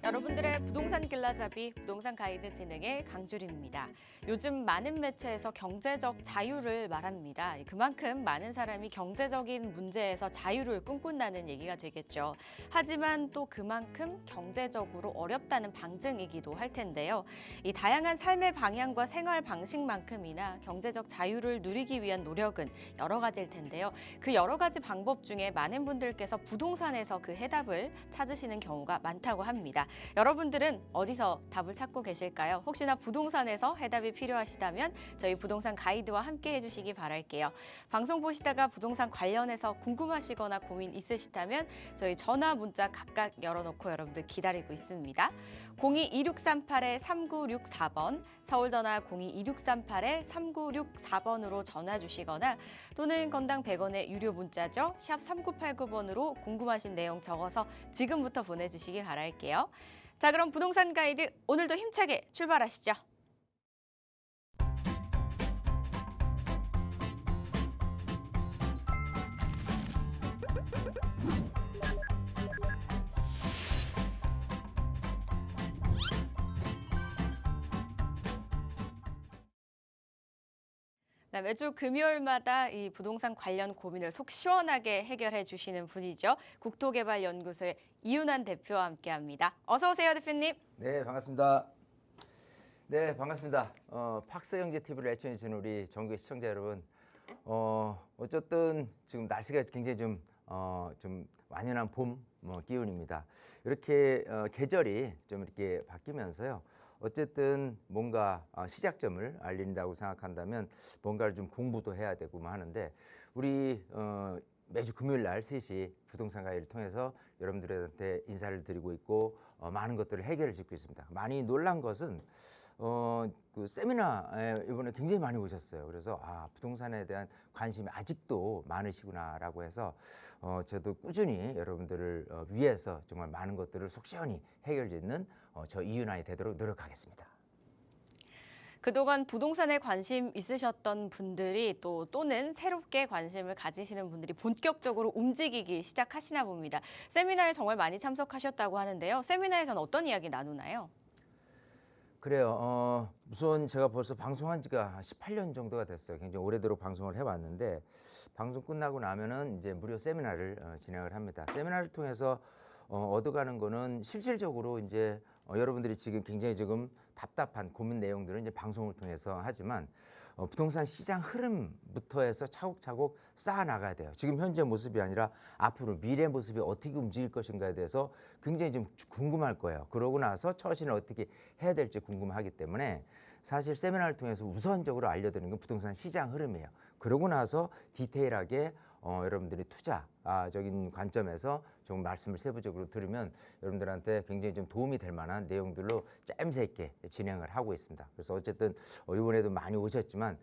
여러분들의 부동산 길라잡이 부동산 가이드 진행의 강주림입니다. 요즘 많은 매체에서 경제적 자유를 말합니다. 그만큼 많은 사람이 경제적인 문제에서 자유를 꿈꾼다는 얘기가 되겠죠. 하지만 또 그만큼 경제적으로 어렵다는 방증이기도 할 텐데요. 이 다양한 삶의 방향과 생활 방식만큼이나 경제적 자유를 누리기 위한 노력은 여러 가지일 텐데요. 그 여러 가지 방법 중에 많은 분들께서 부동산에서 그 해답을 찾으시는 경우가 많다고 합니다. 여러분들은 어디서 답을 찾고 계실까요? 혹시나 부동산에서 해답이 필요하시다면 저희 부동산 가이드와 함께 해주시기 바랄게요. 방송 보시다가 부동산 관련해서 궁금하시거나 고민 있으시다면 저희 전화, 문자 각각 열어놓고 여러분들 기다리고 있습니다. 02-2638-3964번, 서울 전화 02-2638-3964번으로 전화 주시거나 또는 건당 100원의 유료 문자죠. 샵 3989번으로 궁금하신 내용 적어서 지금부터 보내주시기 바랄게요. 자, 그럼 부동산 가이드 오늘도 힘차게 출발하시죠. 매주 금요일마다 이 부동산 관련 고민을 속 시원하게 해결해 주시는 분이죠. 국토개발연구소의 이윤환 대표와 함께합니다. 어서 오세요, 대표님. 네, 반갑습니다. 네, 반갑습니다. 팍스경제 TV를 애청해 주시는 우리 전국의 시청자 여러분, 어쨌든 지금 날씨가 굉장히 좀 완연한 봄 기운입니다. 이렇게 계절이 좀 이렇게 바뀌면서요. 어쨌든 뭔가 시작점을 알린다고 생각한다면 뭔가를 좀 공부도 해야 되고 하는데 우리 매주 금요일 날 3시 부동산 가이드를 통해서 여러분들한테 인사를 드리고 있고 많은 것들을 해결을 짓고 있습니다. 많이 놀란 것은 그 세미나에 이번에 굉장히 많이 오셨어요. 그래서 부동산에 대한 관심이 아직도 많으시구나라고 해서 저도 꾸준히 여러분들을 위해서 정말 많은 것들을 속 시원히 해결 짓는 저 이윤환이 되도록 노력하겠습니다. 그동안 부동산에 관심 있으셨던 분들이 또는 새롭게 관심을 가지시는 분들이 본격적으로 움직이기 시작하시나 봅니다. 세미나에 정말 많이 참석하셨다고 하는데요. 세미나에서는 어떤 이야기 나누나요? 그래요. 우선 제가 벌써 방송한 지가 18년 정도가 됐어요. 굉장히 오래도록 방송을 해왔는데 방송 끝나고 나면은 이제 무료 세미나를 진행을 합니다. 세미나를 통해서 얻어가는 거는 실질적으로 이제 여러분들이 지금 굉장히 지금 답답한 고민 내용들은 이제 방송을 통해서 하지만 부동산 시장 흐름부터 해서 차곡차곡 쌓아 나가야 돼요. 지금 현재 모습이 아니라 앞으로 미래 모습이 어떻게 움직일 것인가에 대해서 굉장히 좀 궁금할 거예요. 그러고 나서 처신을 어떻게 해야 될지 궁금하기 때문에 사실 세미나를 통해서 우선적으로 알려드리는 건 부동산 시장 흐름이에요. 그러고 나서 디테일하게 여러분들이 투자적인 관점에서 좀 말씀을 세부적으로 들으면 여러분들한테 굉장히 좀 도움이 될 만한 내용들로 짜임새 있게 진행을 하고 있습니다. 그래서 어쨌든 이번에도 많이 오셨지만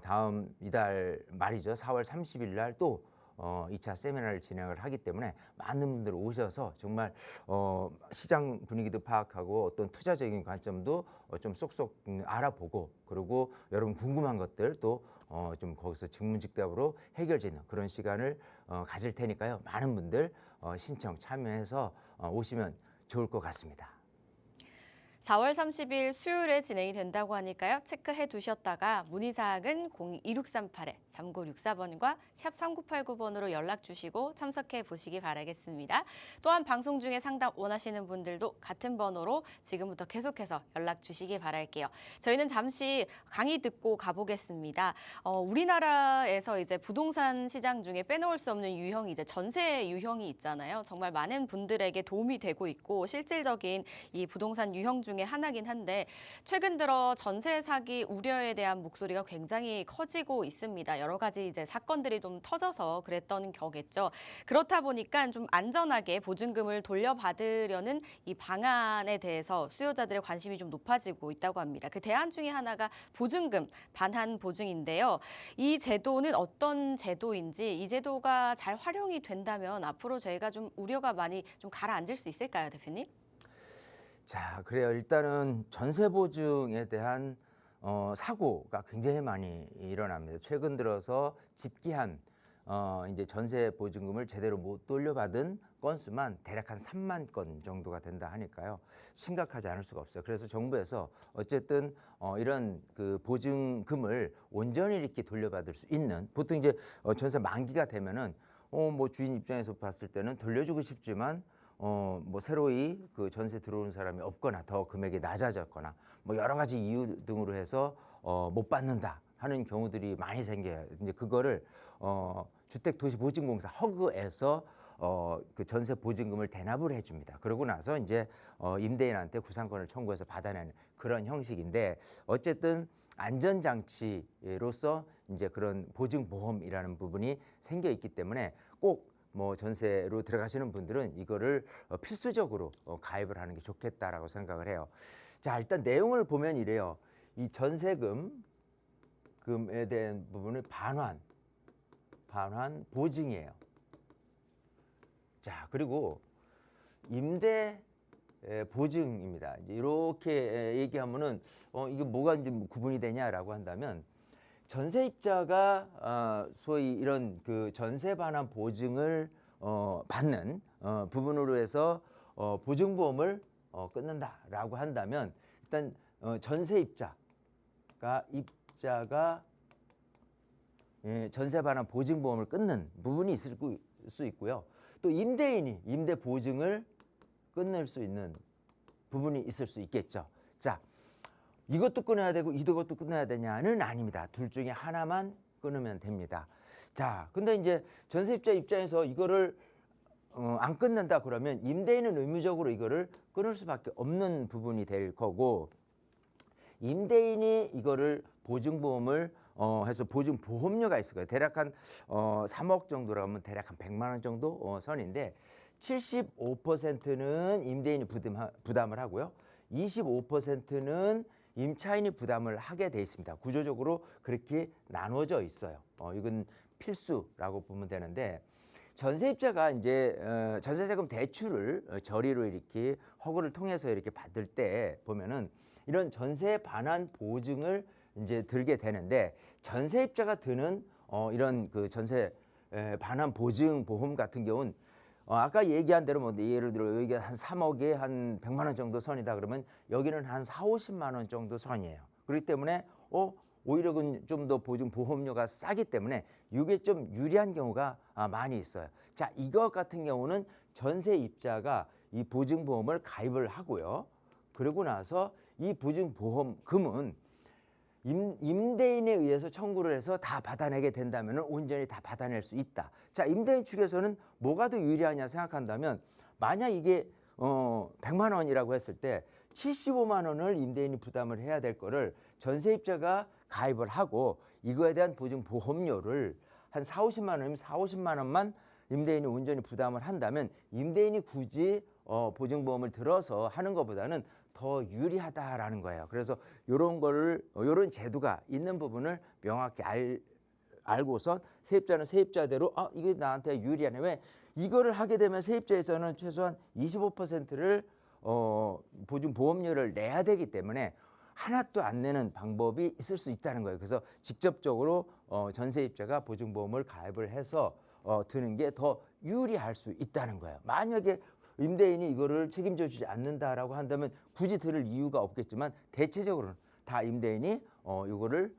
다음 이달 말이죠. 4월 30일 날 또 2차 세미나를 진행을 하기 때문에 많은 분들 오셔서 정말 시장 분위기도 파악하고 어떤 투자적인 관점도 좀 쏙쏙 알아보고 그리고 여러분 궁금한 것들 또 좀 거기서 즉문즉답으로 해결되는 그런 시간을 가질 테니까요. 많은 분들 신청 참여해서 오시면 좋을 것 같습니다. 4월 30일 수요일에 진행이 된다고 하니까요. 체크해 두셨다가 문의사항은 02-2638-3964번과 샵 3989번으로 연락 주시고 참석해 보시기 바라겠습니다. 또한 방송 중에 상담 원하시는 분들도 같은 번호로 지금부터 계속해서 연락 주시기 바랄게요. 저희는 잠시 강의 듣고 가보겠습니다. 우리나라에서 이제 부동산 시장 중에 빼놓을 수 없는 유형이 이제 전세 유형이 있잖아요. 정말 많은 분들에게 도움이 되고 있고 실질적인 이 부동산 유형 중에 하나긴 한데 최근 들어 전세 사기 우려에 대한 목소리가 굉장히 커지고 있습니다. 여러 가지 이제 사건들이 좀 터져서 그랬던 거겠죠. 그렇다 보니까 좀 안전하게 보증금을 돌려받으려는 이 방안에 대해서 수요자들의 관심이 좀 높아지고 있다고 합니다. 그 대안 중에 하나가 보증금 반환 보증인데요. 이 제도는 어떤 제도인지 이 제도가 잘 활용이 된다면 앞으로 저희가 좀 우려가 많이 좀 가라앉을 수 있을까요, 대표님? 자, 그래요. 일단은 전세 보증에 대한 사고가 굉장히 많이 일어납니다. 최근 들어서 집기한 이제 전세 보증금을 제대로 못 돌려받은 건수만 대략 한 3만 건 정도가 된다 하니까요. 심각하지 않을 수가 없어요. 그래서 정부에서 어쨌든 이런 그 보증금을 온전히 이렇게 돌려받을 수 있는, 보통 이제 전세 만기가 되면은 뭐 주인 입장에서 봤을 때는 돌려주고 싶지만 뭐 새로이 그 전세 들어오는 사람이 없거나 더 금액이 낮아졌거나 뭐 여러 가지 이유 등으로 해서 못 받는다 하는 경우들이 많이 생겨요. 이제 그거를 주택도시보증공사 허그에서 그 전세 보증금을 대납을 해줍니다. 그러고 나서 이제 임대인한테 구상권을 청구해서 받아내는 그런 형식인데, 어쨌든 안전장치로서 이제 그런 보증보험이라는 부분이 생겨 있기 때문에 꼭 뭐 전세로 들어가시는 분들은 이거를 필수적으로 가입을 하는 게 좋겠다라고 생각을 해요. 자, 일단 내용을 보면 이래요. 이 전세금에 대한 부분은 반환 보증이에요. 자, 그리고 임대 보증입니다. 이제 이렇게 얘기하면은 이게 뭐가 이제 구분이 되냐라고 한다면, 전세입자가 소위 이런 그 전세 반환 보증을 받는 부분으로 해서 보증보험을 끊는다라고 한다면, 일단 전세입자가 전세 반환 보증보험을 끊는 부분이 있을 수 있고요. 또 임대인이 임대 보증을 끊을 수 있는 부분이 있을 수 있겠죠. 자, 이것도 끊어야 되고 이것도 끊어야 되냐는 아닙니다. 둘 중에 하나만 끊으면 됩니다. 자, 근데 이제 전세입자 입장에서 이거를 안 끊는다 그러면 임대인은 의무적으로 이거를 끊을 수밖에 없는 부분이 될 거고, 임대인이 이거를 보증보험을 해서 보증보험료가 있을 거예요. 대략 한 3억 정도라고 하면 대략 한 100만 원 정도 선인데, 75%는 임대인이 부담을 하고요. 25%는 임차인이 부담을 하게 돼 있습니다. 구조적으로 그렇게 나눠져 있어요. 이건 필수라고 보면 되는데, 전세입자가 이제 전세자금 대출을 저리로 이렇게 허구를 통해서 이렇게 받을 때 보면은 이런 전세 반환 보증을 이제 들게 되는데, 전세입자가 드는 이런 그 전세 반환 보증 보험 같은 경우는 아까 얘기한 대로 뭐 예를 들어 여기가 한 3억에 한 100만 원 정도 선이다 그러면 여기는 한 4, 50만 원 정도 선이에요. 그렇기 때문에 오히려 좀 더 보증 보험료가 싸기 때문에 이게 좀 유리한 경우가 많이 있어요. 자, 이거 같은 경우는 전세입자가 이 보증보험을 가입을 하고요. 그러고 나서 이 보증보험금은 임대인에 의해서 청구를 해서 다 받아내게 된다면 온전히 다 받아낼 수 있다. 자, 임대인 측에서는 뭐가 더 유리하냐 생각한다면, 만약 이게 100만 원이라고 했을 때 75만 원을 임대인이 부담을 해야 될 거를 전세입자가 가입을 하고 이거에 대한 보증보험료를 한 4, 50만 원이면 4, 50만 원만 임대인이 온전히 부담을 한다면, 임대인이 굳이 보증보험을 들어서 하는 것보다는 더 유리하다라는 거예요. 그래서 이런 제도가 있는 부분을 명확히 알고선 세입자는 세입자대로 이게 나한테 유리하네. 왜 이거를 하게 되면 세입자에서는 최소한 25%를 보증보험료를 내야 되기 때문에 하나도 안 내는 방법이 있을 수 있다는 거예요. 그래서 직접적으로 전세입자가 보증보험을 가입을 해서 드는 게 더 유리할 수 있다는 거예요. 만약에 임대인이 이거를 책임져 주지 않는다라고 한다면 굳이 들을 이유가 없겠지만, 대체적으로는 다 임대인이 이거를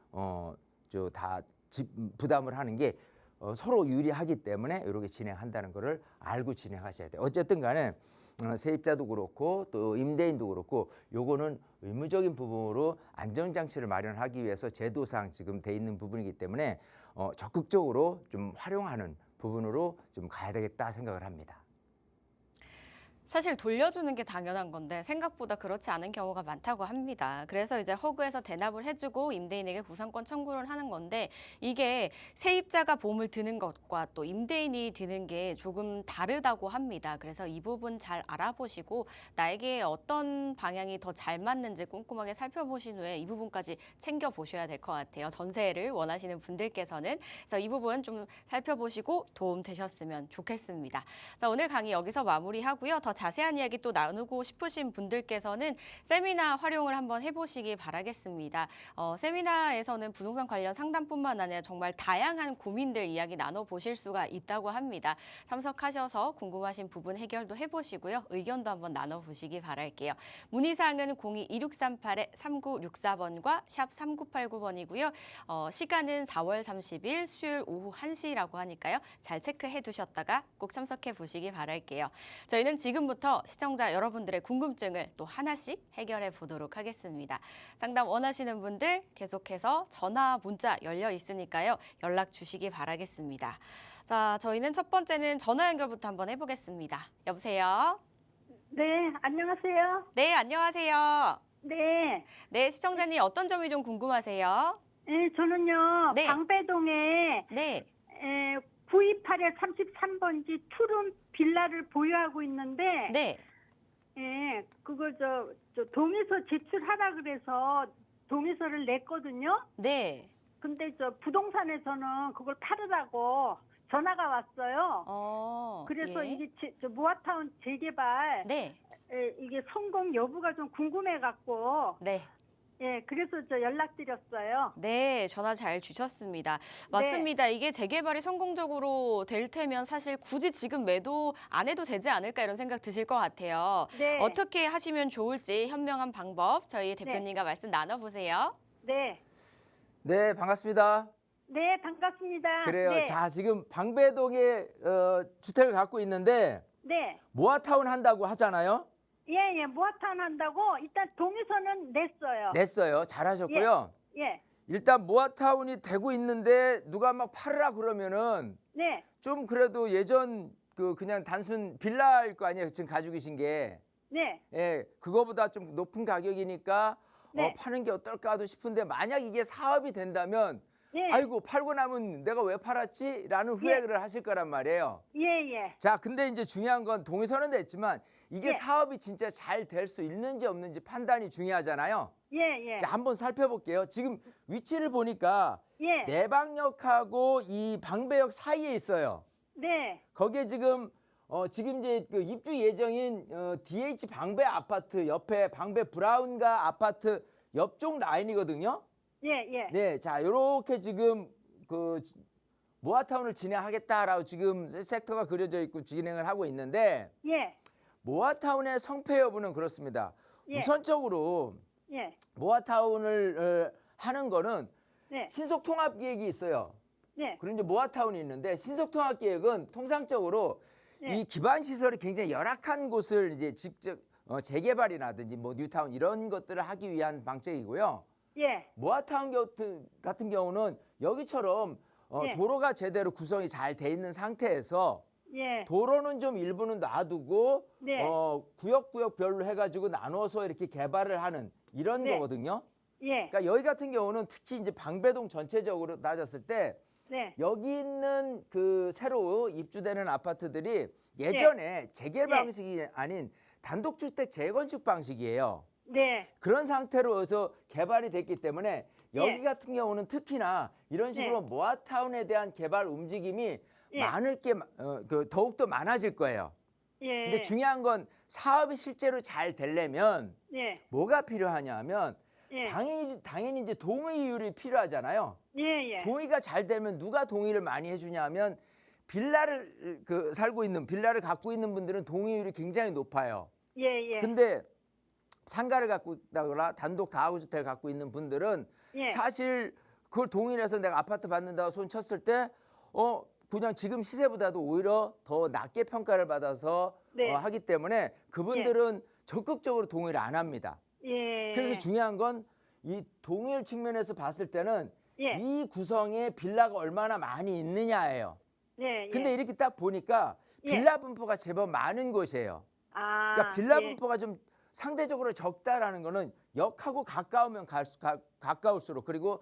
다 부담을 하는 게 서로 유리하기 때문에 이렇게 진행한다는 거를 알고 진행하셔야 돼요. 어쨌든 간에 세입자도 그렇고 또 임대인도 그렇고 요거는 의무적인 부분으로 안전장치를 마련하기 위해서 제도상 지금 돼 있는 부분이기 때문에 적극적으로 좀 활용하는 부분으로 좀 가야 되겠다 생각을 합니다. 사실 돌려주는 게 당연한 건데 생각보다 그렇지 않은 경우가 많다고 합니다. 그래서 이제 허그에서 대납을 해주고 임대인에게 구상권 청구를 하는 건데, 이게 세입자가 보험을 드는 것과 또 임대인이 드는 게 조금 다르다고 합니다. 그래서 이 부분 잘 알아보시고 나에게 어떤 방향이 더 잘 맞는지 꼼꼼하게 살펴보신 후에 이 부분까지 챙겨보셔야 될 것 같아요. 전세를 원하시는 분들께서는. 그래서 이 부분 좀 살펴보시고 도움 되셨으면 좋겠습니다. 자, 오늘 강의 여기서 마무리하고요. 더 자세한 이야기 또 나누고 싶으신 분들께서는 세미나 활용을 한번 해보시기 바라겠습니다. 세미나에서는 부동산 관련 상담뿐만 아니라 정말 다양한 고민들 이야기 나눠보실 수가 있다고 합니다. 참석하셔서 궁금하신 부분 해결도 해보시고요. 의견도 한번 나눠보시기 바랄게요. 문의사항은 02-2638-3964번과 샵 3989번이고요. 시간은 4월 30일 수요일 오후 1시라고 하니까요. 잘 체크해 두셨다가 꼭 참석해 보시기 바랄게요. 저희는 지금부터 시청자 여러분들의 궁금증을 또 하나씩 해결해 보도록 하겠습니다. 상담 원하시는 분들 계속해서 전화, 문자 열려 있으니까요. 연락 주시기 바라겠습니다. 자, 저희는 첫 번째는 전화 연결부터 한번 해보겠습니다. 여보세요? 네, 안녕하세요. 네, 안녕하세요. 네, 네, 시청자님 어떤 점이 좀 궁금하세요? 예, 저는요, 네. 방배동에 네, 928-33번지 투룸 빌라를 보유하고 있는데, 네, 예, 그거 저 동의서 제출하라 그래서 동의서를 냈거든요. 네. 근데 저 부동산에서는 그걸 팔으라고 전화가 왔어요. 그래서 예. 이게 저 모아타운 재개발, 네, 이게 성공 여부가 좀 궁금해갖고, 네. 예, 그래서 저 연락드렸어요. 네, 전화 잘 주셨습니다. 맞습니다. 이게 재개발이 성공적으로 될 테면 사실 굳이 지금 매도 안 해도 되지 않을까 이런 생각 드실 것 같아요. 네. 어떻게 하시면 좋을지 현명한 방법 저희 대표님과 말씀 나눠보세요. 네. 네, 반갑습니다. 네, 반갑습니다. 그래요. 네. 자, 지금 방배동에 주택을 갖고 있는데 네. 모아타운 한다고 하잖아요. 예, 모아타운 한다고 일단 동의서는 냈어요. 냈어요. 잘하셨고요. 예. 일단 모아타운이 되고 있는데 누가 막 팔으라 그러면은 네. 좀 그래도 예전 그냥 단순 빌라일 거 아니에요. 지금 가지고 계신 게. 네. 예, 그거보다 좀 높은 가격이니까 네. 파는 게 어떨까도 싶은데 만약 이게 사업이 된다면 예. 아이고 팔고 나면 내가 왜 팔았지? 라는 후회를 하실 거란 말이에요. 예. 자, 근데 이제 중요한 건 동의서는 냈지만 이게 예. 사업이 진짜 잘 될 수 있는지 없는지 판단이 중요하잖아요. 예. 자, 한번 살펴볼게요. 지금 위치를 보니까 예. 내방역하고 이 방배역 사이에 있어요. 네. 거기에 지금 이제 그 입주 예정인 DH 방배 아파트 옆에 방배 브라운가 아파트 옆쪽 라인이거든요. 예. 네, 자, 요렇게 지금 그 모아타운을 진행하겠다라고 지금 섹터가 그려져 있고 진행을 하고 있는데 예. 모아타운의 성패 여부는 그렇습니다. 예. 우선적으로 예. 모아타운을 하는 거는 네. 신속통합계획이 있어요. 네. 그리고 이제 모아타운이 있는데 신속통합계획은 통상적으로 네. 이 기반 시설이 굉장히 열악한 곳을 이제 직접 재개발이라든지 뭐 뉴타운 이런 것들을 하기 위한 방책이고요. 예. 모아타운 같은 경우는 여기처럼 예. 도로가 제대로 구성이 잘 돼 있는 상태에서 예. 도로는 좀 일부는 놔두고 네. 구역별로 해가지고 나눠서 이렇게 개발을 하는 이런 네. 거거든요. 예. 그러니까 여기 같은 경우는 특히 이제 방배동 전체적으로 따졌을 때 네. 여기 있는 그 새로 입주되는 아파트들이 예전에 재개발 네. 방식이 아닌 단독주택 재건축 방식이에요. 네. 그런 상태로 해서 개발이 됐기 때문에 여기 예. 같은 경우는 특히나 이런 식으로 네. 모아타운에 대한 개발 움직임이 예. 많을 게 더욱더 많아질 거예요. 예. 근데 중요한 건 사업이 실제로 잘 되려면 예. 뭐가 필요하냐면 예. 당연히 이제 동의율이 필요하잖아요. 예. 동의가 잘 되면 누가 동의를 많이 해주냐면 빌라를 빌라를 갖고 있는 분들은 동의율이 굉장히 높아요. 예. 근데 상가를 갖고 있다거나 단독 다가구주택을 갖고 있는 분들은 예. 사실 그걸 동의를 해서 내가 아파트 받는다고 손 쳤을 때 그냥 지금 시세보다도 오히려 더 낮게 평가를 받아서 네. 하기 때문에 그분들은 적극적으로 동의를 안 합니다. 예. 그래서 중요한 건 이 동의율 측면에서 봤을 때는 예. 이 구성에 빌라가 얼마나 많이 있느냐예요. 예. 근데 이렇게 딱 보니까 예. 빌라 분포가 제법 많은 곳이에요. 그러니까 빌라 분포가 좀 상대적으로 적다라는 거는 역하고 가까우면 가까울수록 그리고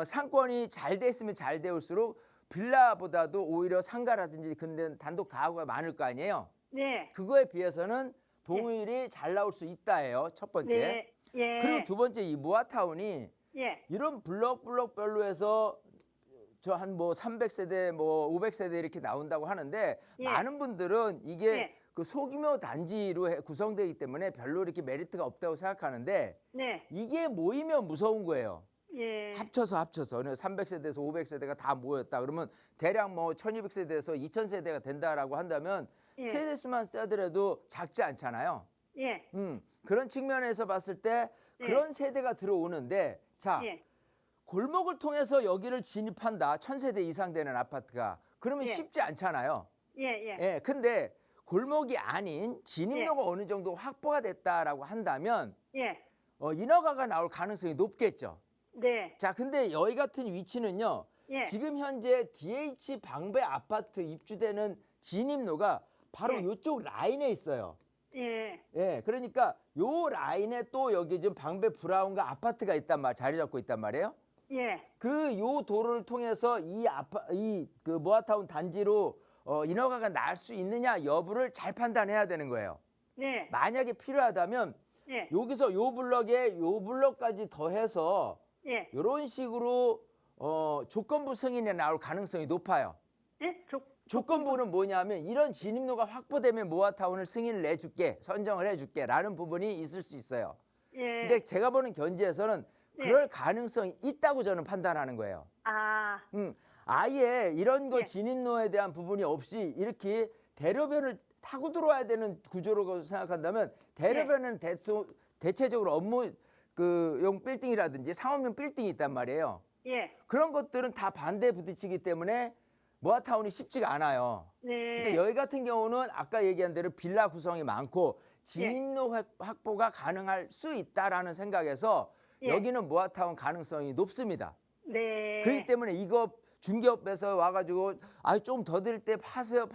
상권이 잘 돼 있으면 잘 되올수록 빌라보다도 오히려 상가라든지 근데 단독 다가구가 많을 거 아니에요. 네. 그거에 비해서는 동의율이 잘 나올 수 있다예요. 첫 번째. 네. 예. 그리고 두 번째 이 모아타운이 예. 이런 블럭별로 해서 저 한 뭐 300세대 뭐 500세대 이렇게 나온다고 하는데 예. 많은 분들은 이게 예. 그 소규모 단지로 구성되기 때문에 별로 이렇게 메리트가 없다고 생각하는데 네. 이게 모이면 무서운 거예요. 예. 합쳐서 300세대에서 500세대가 다 모였다 그러면 대략 뭐 1200세대에서 2000세대가 된다라고 한다면 예. 세대 수만 따더라도 작지 않잖아요. 예. 그런 측면에서 봤을 때 예. 그런 세대가 들어오는데 자 예. 골목을 통해서 여기를 진입한다. 1000세대 이상 되는 아파트가 그러면 예. 쉽지 않잖아요. 예. 예. 예, 근데 골목이 아닌 진입로가 어느 정도 확보가 됐다라고 한다면 예. 인허가가 나올 가능성이 높겠죠. 네. 자, 근데 여기 같은 위치는요. 예. 지금 현재 DH 방배 아파트 입주되는 진입로가 바로 예. 이쪽 라인에 있어요. 예. 예, 그러니까 요 라인에 또 여기 좀 방배 브라운과 아파트가 있단 말, 자리 잡고 있단 말이에요. 예. 그 요 도로를 통해서 그 모아타운 단지로 인허가가 날 수 있느냐 여부를 잘 판단해야 되는 거예요. 네. 만약에 필요하다면 예. 여기서 요 블럭에 요 블럭까지 더해서 예. 이런 식으로 조건부 승인이 나올 가능성이 높아요. 예. 조건부는 뭐냐면 이런 진입로가 확보되면 모아타운을 승인을 내줄게, 선정을 해줄게라는 부분이 있을 수 있어요. 예. 근데 제가 보는 견지에서는 네. 그럴 가능성이 있다고 저는 판단하는 거예요. 아. 아예 이런 거 네. 진입로에 대한 부분이 없이 이렇게 대로변을 타고 들어와야 되는 구조로 생각한다면 대로변은 대체적으로 업무 용 빌딩이라든지 상업용 빌딩이 있단 말이에요. 예. 그런 것들은 다 반대에 부딪히기 때문에 모아타운이 쉽지가 않아요. 네. 근데 여기 같은 경우는 아까 얘기한 대로 빌라 구성이 많고 진입로 확보가 가능할 수 있다라는 생각에서 예. 여기는 모아타운 가능성이 높습니다. 네. 그렇기 때문에 이거 중개업에서 와가지고 좀 더 드릴 때 파세요.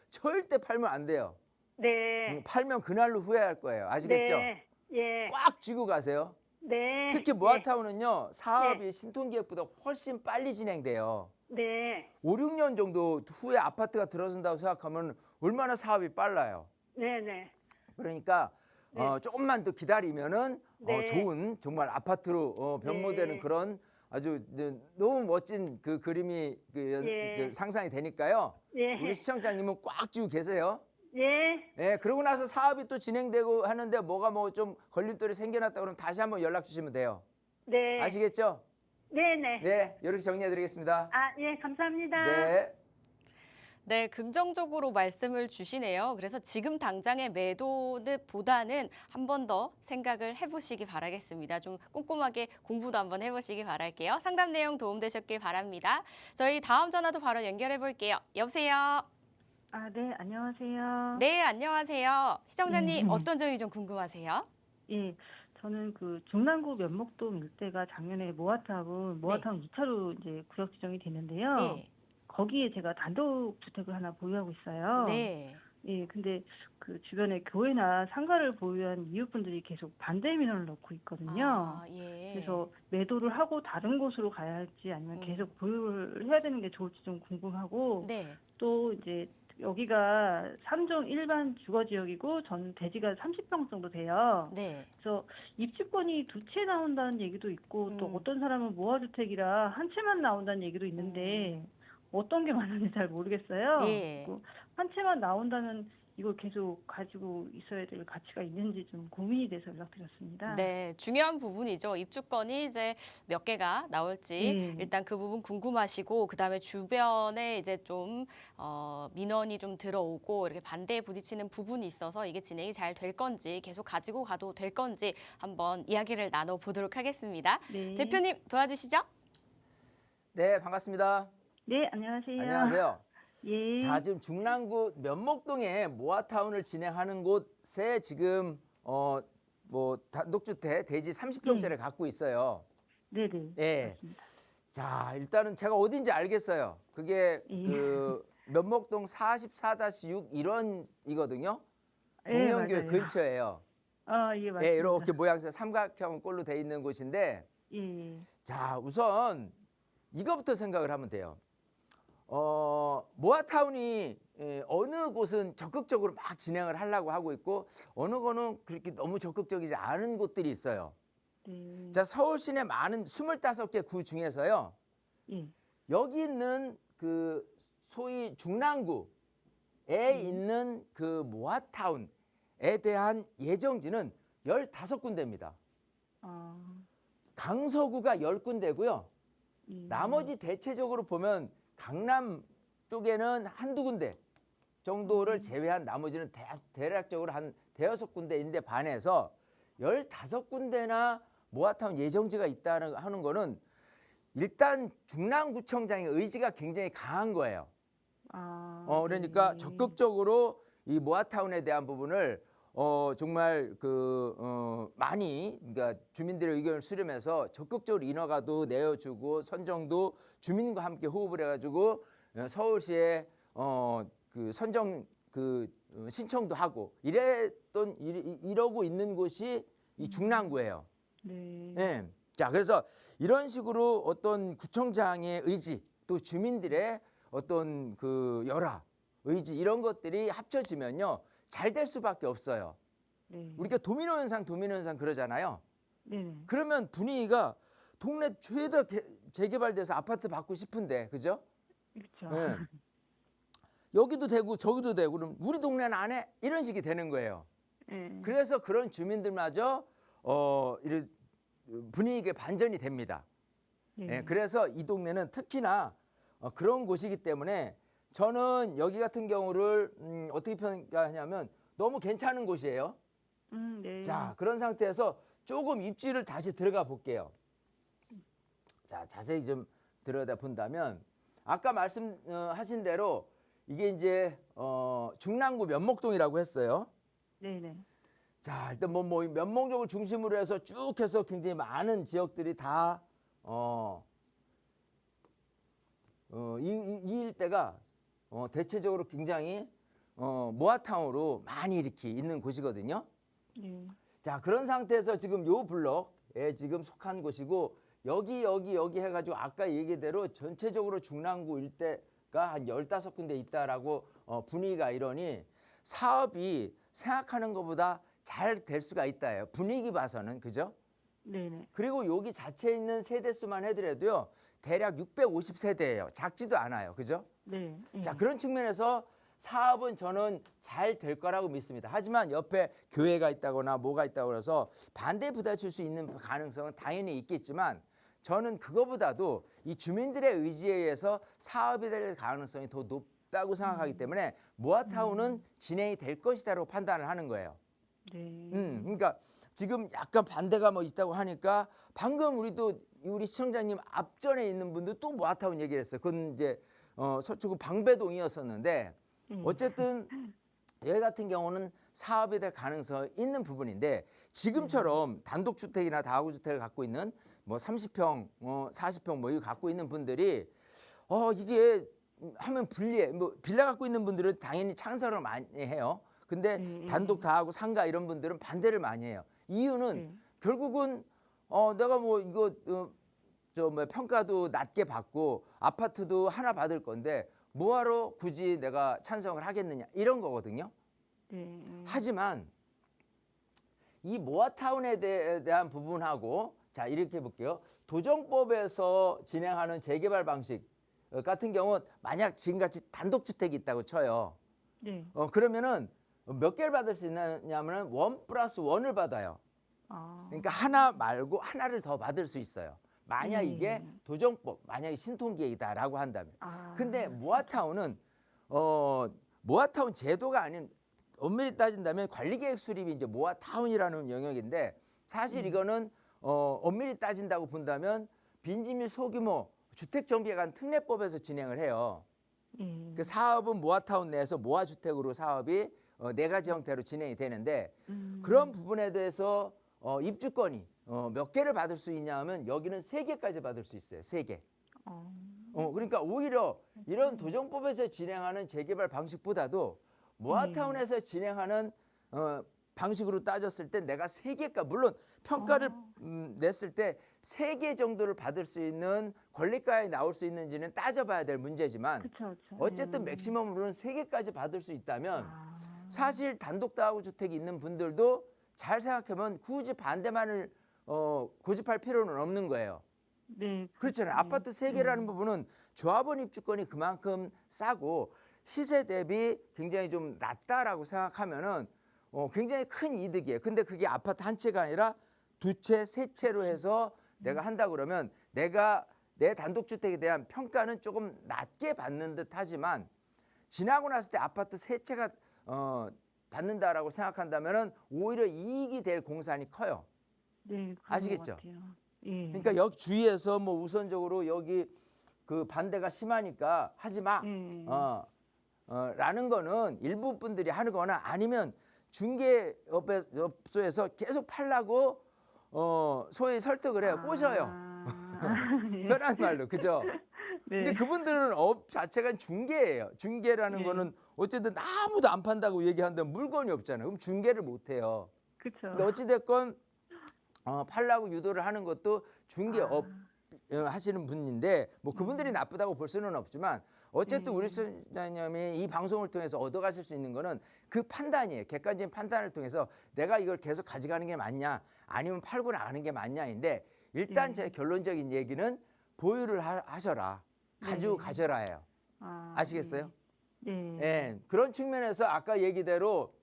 절대 팔면 안 돼요. 네. 팔면 그날로 후회할 거예요. 아시겠죠? 네. 예. 꽉 쥐고 가세요. 네. 특히 모아타운은요. 사업이 신통기획보다 훨씬 빨리 진행돼요. 네. 5, 6년 정도 후에 아파트가 들어선다고 생각하면 얼마나 사업이 빨라요. 네. 네. 그러니까 네. 조금만 더 기다리면은 네. 좋은 정말 아파트로 변모되는 네. 그런 아주 너무 멋진 그 그림이 예. 상상이 되니까요. 예. 우리 시청자님은 꽉 쥐고 계세요. 예. 예, 그러고 나서 사업이 또 진행되고 하는데 뭐가 뭐 좀 걸림돌이 생겨났다 그러면 다시 한번 연락 주시면 돼요. 네. 아시겠죠? 네. 네. 네, 이렇게 정리해 드리겠습니다. 아, 예. 감사합니다. 네. 네, 긍정적으로 말씀을 주시네요. 그래서 지금 당장의 매도보다는 한 번 더 생각을 해보시기 바라겠습니다. 좀 꼼꼼하게 공부도 한번 해보시기 바랄게요. 상담 내용 도움되셨길 바랍니다. 저희 다음 전화도 바로 연결해 볼게요. 여보세요? 아, 네, 안녕하세요. 네, 안녕하세요. 시청자님 네. 어떤 점이 좀 궁금하세요? 예, 저는 그 중랑구 면목동 일대가 작년에 모아타운 2차로 이제 구역 지정이 됐는데요. 네. 거기에 제가 단독 주택을 하나 보유하고 있어요. 네. 예, 근데 그 주변에 교회나 상가를 보유한 이웃분들이 계속 반대 민원을 넣고 있거든요. 아, 예. 그래서 매도를 하고 다른 곳으로 가야 할지 아니면 계속 보유를 해야 되는 게 좋을지 좀 궁금하고 네. 또 이제 여기가 3종 일반 주거 지역이고 전 대지가 30평 정도 돼요. 네. 그래서 입주권이 두 채 나온다는 얘기도 있고 또 음. 어떤 사람은 모아주택이라 한 채만 나온다는 얘기도 있는데 어떤 게 맞는지 잘 모르겠어요. 예. 그리고 한 채만 나온다면 이걸 계속 가지고 있어야 될 가치가 있는지 좀 고민이 돼서 연락드렸습니다. 네, 중요한 부분이죠. 입주권이 이제 몇 개가 나올지 네. 일단 그 부분 궁금하시고 그다음에 주변에 이제 좀 민원이 좀 들어오고 이렇게 반대에 부딪히는 부분이 있어서 이게 진행이 잘 될 건지 계속 가지고 가도 될 건지 한번 이야기를 나눠 보도록 하겠습니다. 네. 대표님 도와주시죠. 네, 반갑습니다. 네, 안녕하세요. 안녕하세요. 예. 자, 지금 중랑구 면목동에 모아타운을 진행하는 곳에 지금 단독주택 대지 30평짜리를 갖고 있어요. 네네. 예. 맞습니다. 자, 일단은 제가 어딘지 알겠어요. 그게 예. 그 면목동 44-6 1원이거든요. 예, 동명교회 맞아요. 근처예요. 아, 예, 맞습니다. 예, 이렇게 모양새 삼각형꼴로 돼 있는 곳인데 예. 자, 우선 이거부터 생각을 하면 돼요. 모아타운이 어느 곳은 적극적으로 막 진행을 하려고 하고 있고 어느 거는 그렇게 너무 적극적이지 않은 곳들이 있어요. 네. 자, 서울 시내 많은 25개 구 중에서요. 예. 여기 있는 그 소위 중랑구 있는 그 모아타운에 대한 예정지는 15군데입니다. 아, 강서구가 10군데고요. 예. 나머지 대체적으로 보면 강남 쪽에는 한두 군데 정도를 제외한 나머지는 대략적으로 한 대여섯 군데인데 반해서 15군데나 모아타운 예정지가 있다는 하는 거는 일단 중랑구청장의 의지가 굉장히 강한 거예요. 아, 그러니까 네. 적극적으로 이 모아타운에 대한 부분을 정말 많이 그러니까 주민들의 의견을 수렴해서 적극적으로 인허가도 내어주고 선정도 주민과 함께 호흡을 해가지고 서울시에 그 선정 신청도 하고 이러고 있는 곳이 이 중랑구예요. 네. 예. 자, 그래서 이런 식으로 어떤 구청장의 의지 또 주민들의 어떤 그 열화, 의지 이런 것들이 합쳐지면요 잘 될 수밖에 없어요. 네. 우리가 도미노 현상 그러잖아요. 네. 그러면 분위기가 동네 죄다 재개발돼서 아파트 받고 싶은데, 그죠? 그렇죠. 예. 여기도 되고 저기도 되고 그럼 우리 동네는 안 해? 이런 식이 되는 거예요. 네. 그래서 그런 주민들마저 이런 분위기가 반전이 됩니다. 네. 예, 그래서 이 동네는 특히나 그런 곳이기 때문에 저는 여기 같은 경우를 어떻게 평가하냐면 너무 괜찮은 곳이에요. 네. 자, 그런 상태에서 조금 입지를 다시 들어가 볼게요. 자, 자세히 좀 들여다 본다면 아까 말씀하신 대로 이게 이제 중랑구 면목동이라고 했어요. 네네. 자, 일단 뭐 면목동을 중심으로 해서 쭉 해서 굉장히 많은 지역들이 다 이 일대가 대체적으로 굉장히 모아타운으로 많이 이렇게 있는 곳이거든요. 네. 자, 그런 상태에서 지금 요 블럭에 지금 속한 곳이고 여기 해가지고 아까 얘기대로 전체적으로 중랑구 일대가 한 15군데 있다라고 분위기가 이러니 사업이 생각하는 것보다 잘 될 수가 있다예요. 분위기 봐서는, 그죠? 네네. 그리고 여기 자체에 있는 세대수만 해더라도요 대략 650세대예요. 작지도 않아요, 그죠? 네. 자, 그런 측면에서 사업은 저는 잘 될 거라고 믿습니다. 하지만 옆에 교회가 있다거나 뭐가 있다고 해서 반대 부딪힐 수 있는 가능성은 당연히 있겠지만 저는 그거보다도 이 주민들의 의지에 의해서 사업이 될 가능성이 더 높다고 생각하기 때문에 모아타운은 진행이 될 것이다라고 판단을 하는 거예요. 네. 그러니까 지금 약간 반대가 뭐 있다고 하니까 방금 우리 시청자님 앞전에 있는 분도 또 모아타운 얘기를 했어요. 그건 이제 서초구 방배동이었었는데 어쨌든 여기 같은 경우는 사업이 될 가능성이 있는 부분인데 지금처럼 단독주택이나 다가구주택을 갖고 있는 뭐 30평, 40평 뭐 이거 갖고 있는 분들이 이게 하면 불리해. 뭐 빌라 갖고 있는 분들은 당연히 찬성을 많이 해요. 근데 단독 다하고 상가 이런 분들은 반대를 많이 해요. 이유는 결국은 내가 뭐 이거 평가도 낮게 받고 아파트도 하나 받을 건데 뭐하러 굳이 내가 찬성을 하겠느냐 이런 거거든요. 네. 하지만 이 모아타운에 대한 부분하고 자 이렇게 볼게요. 도정법에서 진행하는 재개발 방식 같은 경우 만약 지금같이 단독주택이 있다고 쳐요. 네. 그러면은 몇 개를 받을 수 있냐면은 1+1을 받아요. 아. 그러니까 하나 말고 하나를 더 받을 수 있어요. 만약 이게 도정법, 만약에 신통기획이다라고 한다면. 아. 근데 모아타운은 모아타운 제도가 아닌 엄밀히 따진다면 관리계획 수립이 이제 모아타운이라는 영역인데 사실 이거는 엄밀히 따진다고 본다면 빈지 및 소규모 주택정비에 관한 특례법에서 진행을 해요. 그 사업은 모아타운 내에서 모아주택으로 사업이 4가지 형태로 진행이 되는데 그런 부분에 대해서 입주권이 몇 개를 받을 수 있냐 하면 여기는 3개까지 받을 수 있어요. 3개. 그러니까 오히려 이런 도정법에서 진행하는 재개발 방식보다도 모아타운에서 진행하는 방식으로 따졌을 때 내가 3개가 물론 평가를 냈을 때 3개 정도를 받을 수 있는 권리가에 나올 수 있는지는 따져봐야 될 문제지만 그쵸. 어쨌든 맥시멈으로는 3개까지 받을 수 있다면 사실 단독 다가구 주택이 있는 분들도 잘 생각하면 굳이 반대만을 고집할 필요는 없는 거예요. 네. 그렇잖아요. 아파트 3개라는 부분은 조합원 입주권이 그만큼 싸고 시세 대비 굉장히 좀 낮다라고 생각하면은 굉장히 큰 이득이에요. 근데 그게 아파트 한 채가 아니라 두 채, 세 채로 해서 내가 한다 그러면 내가 내 단독주택에 대한 평가는 조금 낮게 받는 듯 하지만 지나고 났을 때 아파트 세 채가 받는다라고 생각한다면은 오히려 이익이 될 공산이 커요. 네, 그런 아시겠죠? 것 같아요. 예. 그러니까 여기 주위에서 뭐 우선적으로 여기 그 반대가 심하니까 하지 마. 예. 라는 거는 일부 분들이 하거나 아니면 중개업소에서 계속 팔라고 소위 설득을 해요. 꼬셔요. 예. 편한 말로. 그죠? 네. 근데 그분들은 업 자체가 중개예요. 중개라는 예. 거는 어쨌든 아무도 안 판다고 얘기한다면 물건이 없잖아요. 그럼 중개를 못 해요. 그렇죠. 근데 어찌됐건 팔라고 유도를 하는 것도 중개업 하시는 분인데 뭐 그분들이 나쁘다고 볼 수는 없지만 어쨌든 우리 시청자님이 이 방송을 통해서 얻어가실 수 있는 거는 그 판단이에요. 객관적인 판단을 통해서 내가 이걸 계속 가져가는 게 맞냐 아니면 팔고 나가는 게 맞냐인데 일단 제 결론적인 얘기는 보유를 하셔라. 가지고 가셔라예요. 아시겠어요? 네. 예, 그런 측면에서 아까 얘기대로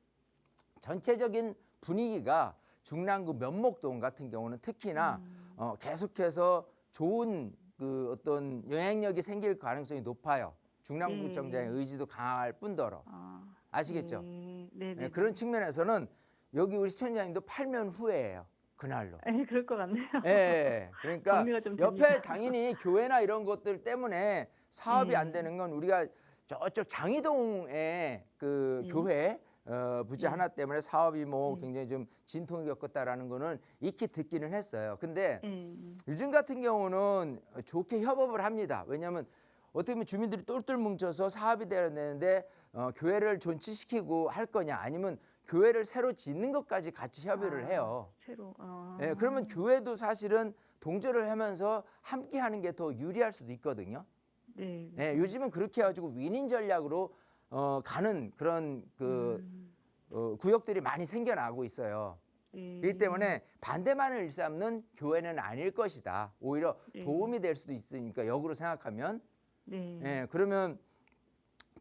전체적인 분위기가 중랑구 면목동 같은 경우는 특히나 계속해서 좋은 그 어떤 영향력이 생길 가능성이 높아요. 중랑구청장의 의지도 강할 뿐더러. 아시겠죠? 네. 예, 그런 측면에서는 여기 우리 시청자님도 팔면 후회해요. 그날로. 예, 그럴 것 같네요. 예. 그러니까 정리가 좀 옆에 됩니다. 당연히 교회나 이런 것들 때문에 사업이 안 되는 건 우리가 저쪽 장이동의 그 교회 부지 하나 때문에 사업이 뭐 굉장히 좀 진통을 겪었다라는 거는 익히 듣기는 했어요. 근데 요즘 같은 경우는 좋게 협업을 합니다. 왜냐하면 어떻게 보면 주민들이 똘똘 뭉쳐서 사업이 되어야 되는데 교회를 존치시키고 할 거냐 아니면 교회를 새로 짓는 것까지 같이 협의를 해요. 새로. 예, 그러면 교회도 사실은 동조를 하면서 함께 하는 게 더 유리할 수도 있거든요. 네. 예, 요즘은 그렇게 해가지고 윈윈 전략으로 가는 그런 그 구역들이 많이 생겨나고 있어요. 그렇기 때문에 반대만을 일삼는 교회는 아닐 것이다. 오히려 도움이 될 수도 있으니까 역으로 생각하면 예, 그러면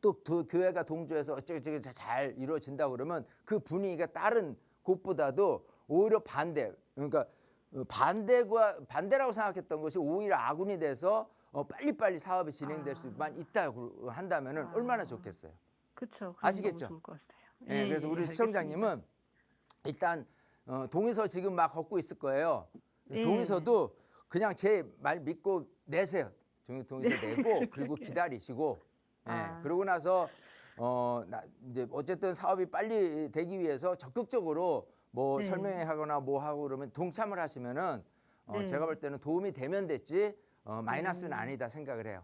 또 교회가 동조해서 어쩌고저쩌고 잘 이루어진다 그러면 그 분위기가 다른 곳보다도 오히려 반대. 그러니까 반대라고 생각했던 것이 오히려 아군이 돼서 빨리빨리 사업이 진행될 수만 있다고 한다면은 얼마나 좋겠어요. 그렇죠. 아시겠죠? 좋을 것 같아요. 예, 그래서 우리 시청자님은 일단 동의서 지금 막 걷고 있을 거예요. 그래서 동의서도 그냥 제 말 믿고 내세요. 동의서 내고 그리고 기다리시고 그러고 나서 이제 어쨌든 사업이 빨리 되기 위해서 적극적으로 뭐 설명하거나 뭐 하고 그러면 동참을 하시면은 제가 볼 때는 도움이 되면 됐지 마이너스는 아니다 생각을 해요.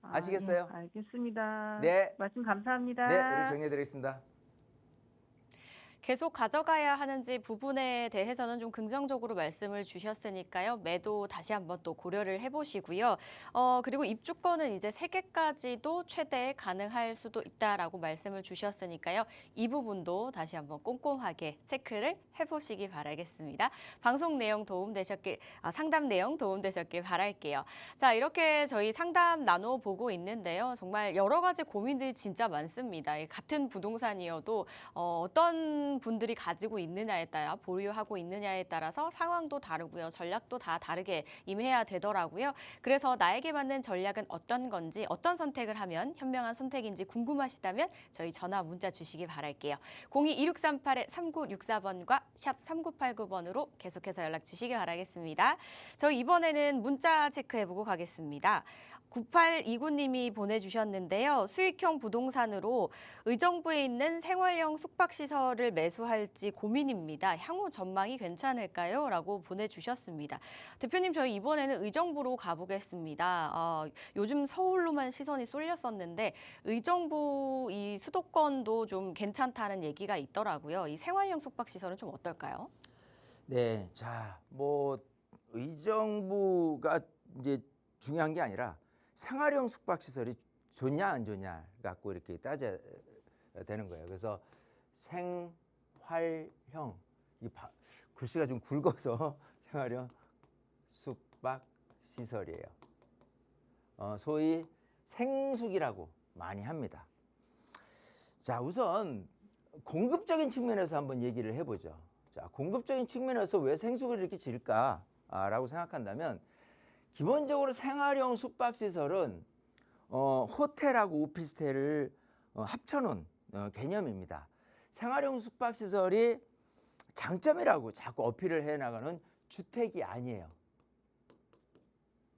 아시겠어요? 예, 알겠습니다. 네. 말씀 감사합니다. 네, 우리 정리해드리겠습니다. 계속 가져가야 하는지 부분에 대해서는 좀 긍정적으로 말씀을 주셨으니까요. 매도 다시 한번 또 고려를 해보시고요. 그리고 입주권은 이제 3개까지도 최대 가능할 수도 있다라고 말씀을 주셨으니까요. 이 부분도 다시 한번 꼼꼼하게 체크를 해보시기 바라겠습니다. 방송 내용 상담 내용 도움되셨길 바랄게요. 자, 이렇게 저희 상담 나눠보고 있는데요. 정말 여러 가지 고민들이 진짜 많습니다. 같은 부동산이어도 어떤 분들이 가지고 있느냐에 따라 보유하고 있느냐에 따라서 상황도 다르고요. 전략도 다 다르게 임해야 되더라고요. 그래서 나에게 맞는 전략은 어떤 건지 어떤 선택을 하면 현명한 선택인지 궁금하시다면 저희 전화 문자 주시기 바랄게요. 02-2638-3964번과 샵 3989번으로 계속해서 연락 주시기 바라겠습니다. 저희 이번에는 문자 체크해보고 가겠습니다. 9829님이 보내주셨는데요. 수익형 부동산으로 의정부에 있는 생활형 숙박시설을 매수할지 고민입니다. 향후 전망이 괜찮을까요? 라고 보내주셨습니다. 대표님, 저희 이번에는 의정부로 가보겠습니다. 요즘 서울로만 시선이 쏠렸었는데 의정부 이 수도권도 좀 괜찮다는 얘기가 있더라고요. 이 생활형 숙박시설은 좀 어떨까요? 네, 자, 뭐 의정부가 이제 중요한 게 아니라 생활형 숙박시설이 좋냐 안 좋냐 갖고 이렇게 따져야 되는 거예요. 그래서 생활형, 글씨가 좀 굵어서 생활형 숙박시설이에요. 소위 생숙이라고 많이 합니다. 자, 우선 공급적인 측면에서 한번 얘기를 해보죠. 자, 공급적인 측면에서 왜 생수를 이렇게 질까라고 생각한다면 기본적으로 생활용 숙박시설은 호텔하고 오피스텔을 합쳐놓은 개념입니다. 생활용 숙박시설이 장점이라고 자꾸 어필을 해나가는 주택이 아니에요.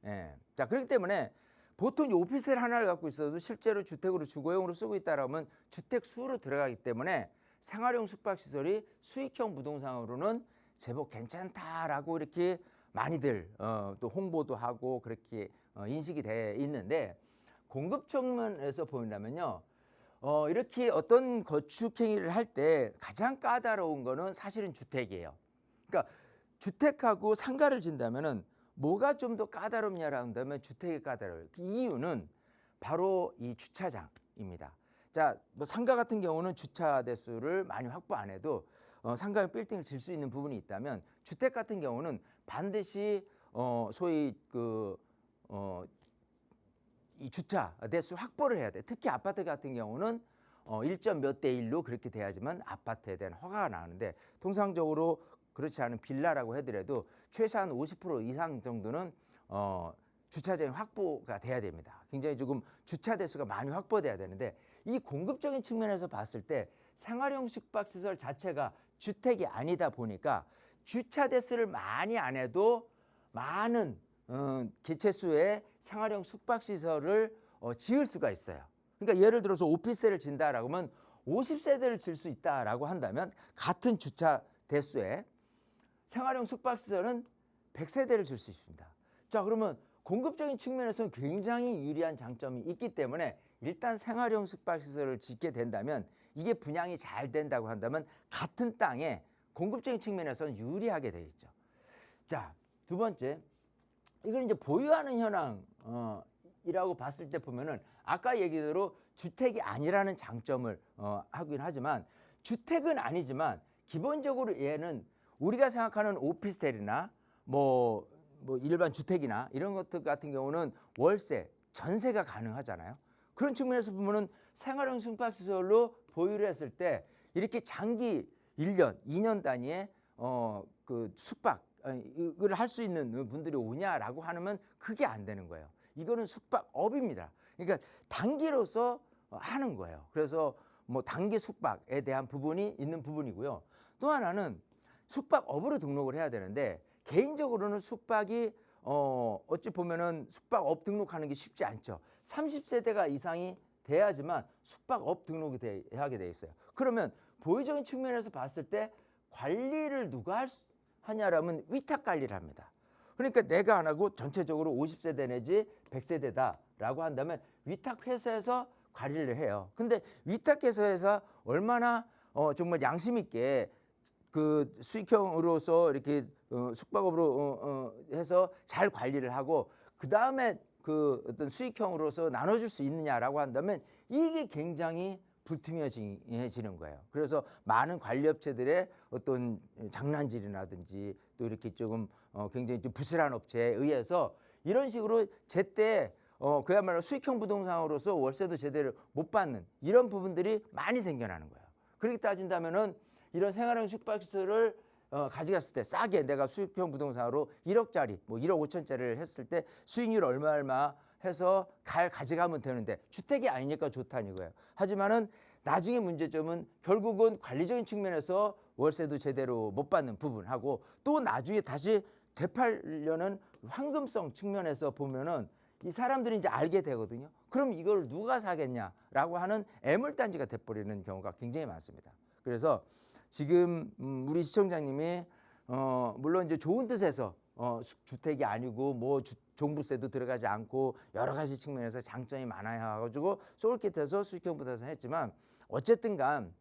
예. 자, 그렇기 때문에 보통 이 오피스텔 하나를 갖고 있어도 실제로 주택으로 주거용으로 쓰고 있다라면 주택 수로 들어가기 때문에 생활용 숙박시설이 수익형 부동산으로는 제법 괜찮다라고 이렇게 많이들 또 홍보도 하고 그렇게 인식이 돼 있는데 공급 측면에서 보인다면요. 이렇게 어떤 건축행위를 할 때 가장 까다로운 거는 사실은 주택이에요. 그러니까 주택하고 상가를 진다면은 뭐가 좀 더 까다롭냐라고 한다면 주택이 까다로워요. 그 이유는 바로 이 주차장입니다. 자, 뭐 상가 같은 경우는 주차 대수를 많이 확보 안 해도 상가용 빌딩을 질 수 있는 부분이 있다면 주택 같은 경우는 반드시 소위 이 주차 대수 확보를 해야 돼. 특히 아파트 같은 경우는 1점 몇 대 1로 그렇게 돼야지만 아파트에 대한 허가가 나오는데 통상적으로 그렇지 않은 빌라라고 하더라도 최소한 50% 이상 정도는 주차장이 확보가 돼야 됩니다. 굉장히 조금 주차 대수가 많이 확보돼야 되는데 이 공급적인 측면에서 봤을 때 생활용 숙박시설 자체가 주택이 아니다 보니까 주차 대수를 많이 안 해도 많은 개체수의 생활용 숙박시설을 지을 수가 있어요. 그러니까 예를 들어서 오피스텔을 진다라고 하면 50세대를 질 수 있다라고 한다면 같은 주차 대수에 생활용 숙박시설은 100세대를 질 수 있습니다. 자, 그러면 공급적인 측면에서는 굉장히 유리한 장점이 있기 때문에 일단 생활용 숙박시설을 짓게 된다면 이게 분양이 잘 된다고 한다면 같은 땅에 공급적인 측면에서는 유리하게 되어 있죠. 자, 두 번째, 이건 이제 보유하는 현황이라고 봤을 때 보면은 아까 얘기대로 주택이 아니라는 장점을 하긴 하지만 주택은 아니지만 기본적으로 얘는 우리가 생각하는 오피스텔이나 뭐 일반 주택이나 이런 것들 같은 경우는 월세, 전세가 가능하잖아요. 그런 측면에서 보면은 생활용 숙박시설로 보유를 했을 때 이렇게 장기 1년, 2년 단위의 그 숙박 이걸 할 수 있는 분들이 오냐라고 하면 그게 안 되는 거예요. 이거는 숙박업입니다. 그러니까 단기로서 하는 거예요. 그래서 뭐 단기 숙박에 대한 부분이 있는 부분이고요. 또 하나는 숙박업으로 등록을 해야 되는데 개인적으로는 숙박이 어찌 보면은 숙박업 등록하는 게 쉽지 않죠. 30세대가 이상이 돼야지만 숙박업 등록이 하게 돼 있어요. 그러면 보유적인 측면에서 봤을 때 관리를 누가 하냐라면 위탁 관리를 합니다. 그러니까 내가 안 하고 전체적으로 50세대 내지 100세대다라고 한다면 위탁 회사에서 관리를 해요. 근데 위탁 회사에서 얼마나 정말 양심 있게 그 수익형으로서 이렇게 숙박업으로 해서 잘 관리를 하고 그 다음에 그 어떤 수익형으로서 나눠줄 수 있느냐라고 한다면 이게 굉장히 불투명해지는 거예요. 그래서 많은 관리업체들의 어떤 장난질이라든지 또 이렇게 조금 굉장히 좀 부실한 업체에 의해서 이런 식으로 제때 그야말로 수익형 부동산으로서 월세도 제대로 못 받는 이런 부분들이 많이 생겨나는 거예요. 그렇게 따진다면은 이런 생활형 숙박시설을 가져갔을 때 싸게 내가 수익형 부동산으로 1억짜리 뭐 1억 5천짜리를 했을 때 수익률 얼마 해서 가져가면 되는데 주택이 아니니까 좋다는 거예요. 하지만은 나중에 문제점은 결국은 관리적인 측면에서 월세도 제대로 못 받는 부분하고 또 나중에 다시 되팔려는 황금성 측면에서 보면은 이 사람들이 이제 알게 되거든요. 그럼 이걸 누가 사겠냐라고 하는 애물단지가 돼버리는 경우가 굉장히 많습니다. 그래서 지금 우리 시청자님이 물론 이제 좋은 뜻에서 주택이 아니고 뭐 종부세도 들어가지 않고 여러 가지 측면에서 장점이 많아야 가지고 솔깃해서 수익형 부동산 했지만 어쨌든 간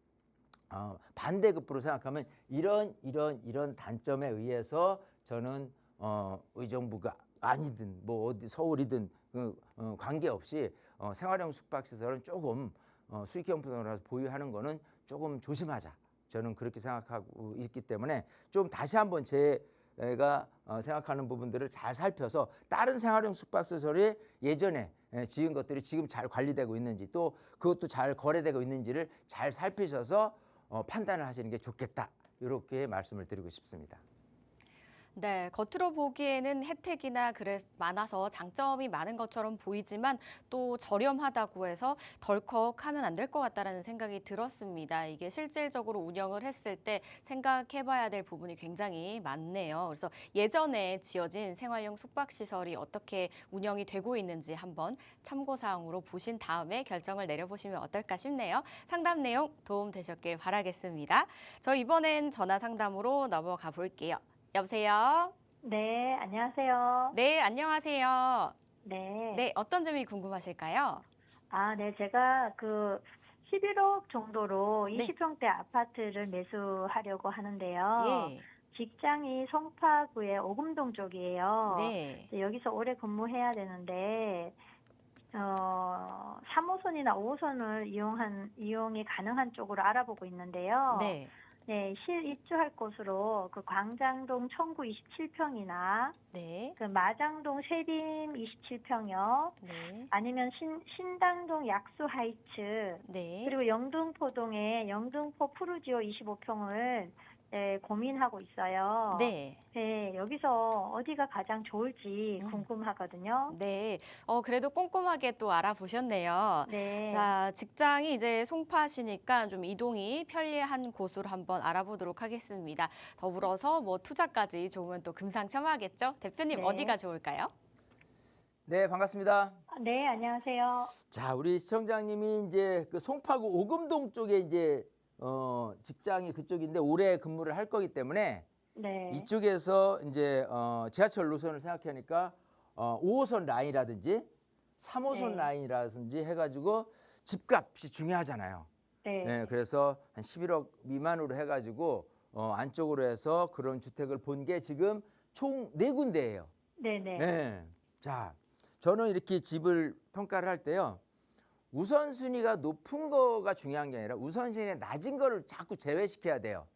반대급부로 생각하면 이런 단점에 의해서 저는 의정부가 아니든 뭐 어디 서울이든 관계없이 생활형 숙박시설은 조금 수익형 부동산을 보유하는 거는 조금 조심하자. 저는 그렇게 생각하고 있기 때문에 좀 다시 한번 제 저희가 생각하는 부분들을 잘 살펴서 다른 생활용 숙박시설이 예전에 지은 것들이 지금 잘 관리되고 있는지 또 그것도 잘 거래되고 있는지를 잘 살피셔서 판단을 하시는 게 좋겠다. 이렇게 말씀을 드리고 싶습니다. 네, 겉으로 보기에는 혜택이나 그래 많아서 장점이 많은 것처럼 보이지만 또 저렴하다고 해서 덜컥하면 안 될 것 같다라는 생각이 들었습니다. 이게 실질적으로 운영을 했을 때 생각해봐야 될 부분이 굉장히 많네요. 그래서 예전에 지어진 생활용 숙박시설이 어떻게 운영이 되고 있는지 한번 참고사항으로 보신 다음에 결정을 내려보시면 어떨까 싶네요. 상담 내용 도움 되셨길 바라겠습니다. 저희 이번엔 전화 상담으로 넘어가 볼게요. 여보세요? 네, 안녕하세요. 네, 안녕하세요. 네. 네, 어떤 점이 궁금하실까요? 아, 네, 제가 11억 정도로 네. 20평대 아파트를 매수하려고 하는데요. 예. 직장이 송파구의 오금동 쪽이에요. 네. 여기서 오래 근무해야 되는데, 3호선이나 5호선을 이용이 가능한 쪽으로 알아보고 있는데요. 네. 네, 실입주할 곳으로 광장동 청구 27평이나 네. 마장동 세림 27평이요. 네. 아니면 신당동 약수 하이츠 네. 그리고 영등포동에 영등포 푸르지오 25평을 고민하고 있어요. 네. 네, 여기서 어디가 가장 좋을지 궁금하거든요. 네. 그래도 꼼꼼하게 또 알아보셨네요. 네. 자, 직장이 이제 송파시니까 좀 이동이 편리한 곳으로 한번 알아보도록 하겠습니다. 더불어서 뭐 투자까지 좋으면 또 금상첨화겠죠? 대표님 네. 어디가 좋을까요? 네, 반갑습니다. 네, 안녕하세요. 자, 우리 시청자님이 이제 그 송파구 오금동 쪽에 이제 직장이 그쪽인데 오래 근무를 할 거기 때문에 네. 이쪽에서 이제 지하철 노선을 생각하니까 5호선 라인이라든지 3호선 네. 라인이라든지 해가지고 집값이 중요하잖아요. 네. 네, 그래서 한 11억 미만으로 해가지고 안쪽으로 해서 그런 주택을 본 게 지금 총 4군데예요. 네네. 네. 자, 저는 이렇게 집을 평가를 할 때요. 우선순위가 높은 거가 중요한 게 아니라 우선순위가 낮은 거를 자꾸 제외시켜야 돼요.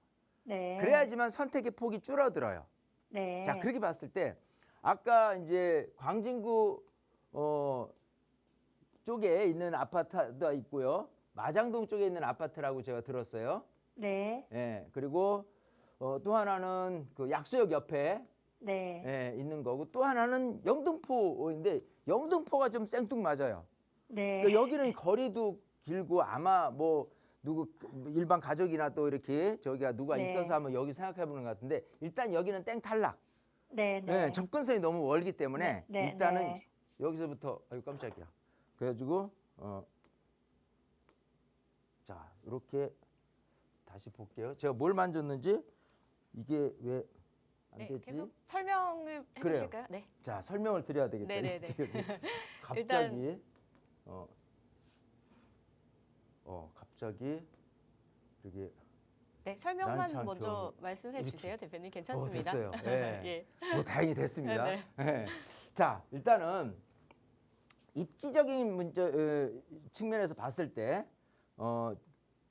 네. 그래야지만 선택의 폭이 줄어들어요. 네. 자, 그렇게 봤을 때 아까 이제 광진구 쪽에 있는 아파트도 있고요. 마장동 쪽에 있는 아파트라고 제가 들었어요. 네. 예. 그리고 또 하나는 그 약수역 옆에 네. 예, 있는 거고 또 하나는 영등포인데 영등포가 좀 생뚱맞아요. 네. 그러니까 여기는 거리도 길고 아마 뭐 누구 일반 가족이나 또 이렇게 저기가 누가 네. 있어서 한번 여기 생각해 보는 것 같은데 일단 여기는 땡 탈락. 네. 예, 네. 접근성이 너무 멀기 때문에 네. 일단은 네. 여기서부터 아유 깜짝이야. 그래가지고 자 이렇게 다시 볼게요. 제가 뭘 만졌는지 이게 왜 안 네, 됐지? 계속 설명을 그래요. 해주실까요? 네. 자 설명을 드려야 되겠다. 네네네. 갑자기 갑자기 이게 네, 설명만 난처한 먼저 경우. 말씀해 이렇게. 주세요, 대표님. 괜찮습니다. 됐어요. 예. 예. 뭐 다행히 됐습니다. 네, 예. 자 일단은 입지적인 측면에서 봤을 때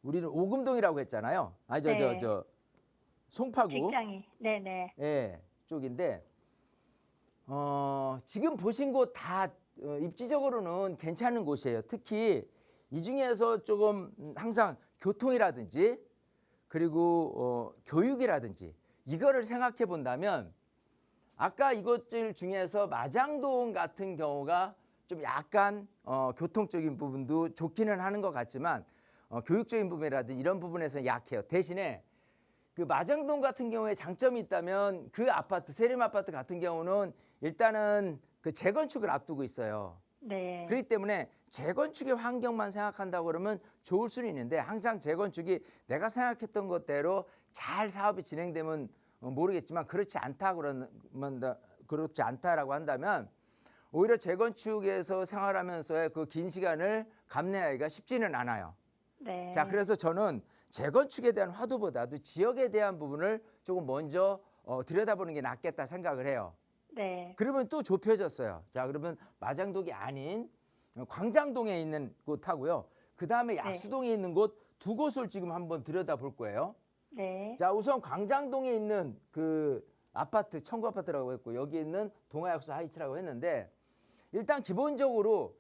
우리는 오금동이라고 했잖아요. 아니 네. 저 송파구 직장이. 네네. 예, 쪽인데 지금 보신 곳 다 입지적으로는 괜찮은 곳이에요. 특히 이 중에서 조금 항상 교통이라든지 그리고 교육이라든지 이거를 생각해 본다면 아까 이것들 중에서 마장동 같은 경우가 좀 약간 교통적인 부분도 좋기는 하는 것 같지만 교육적인 부분이라든지 이런 부분에서 약해요. 대신에 그 마장동 같은 경우에 장점이 있다면 그 아파트 세림 아파트 같은 경우는 일단은 그 재건축을 앞두고 있어요. 네. 그렇기 때문에 재건축의 환경만 생각한다고 그러면 좋을 수는 있는데 항상 재건축이 내가 생각했던 것대로 잘 사업이 진행되면 모르겠지만 그렇지 않다라고 한다면 오히려 재건축에서 생활하면서의 그 긴 시간을 감내하기가 쉽지는 않아요. 네. 자, 그래서 저는 재건축에 대한 화두보다도 지역에 대한 부분을 조금 먼저 들여다보는 게 낫겠다 생각을 해요. 네. 그러면 또 좁혀졌어요. 자, 그러면 마장동이 아닌 광장동에 있는 곳하고요. 그 다음에 약수동에 있는 곳 두 곳을 지금 한번 들여다볼 거예요. 네. 자, 우선 광장동에 있는 그 아파트, 청구 아파트라고 했고 여기 있는 동아약수 하이츠라고 했는데 일단 기본적으로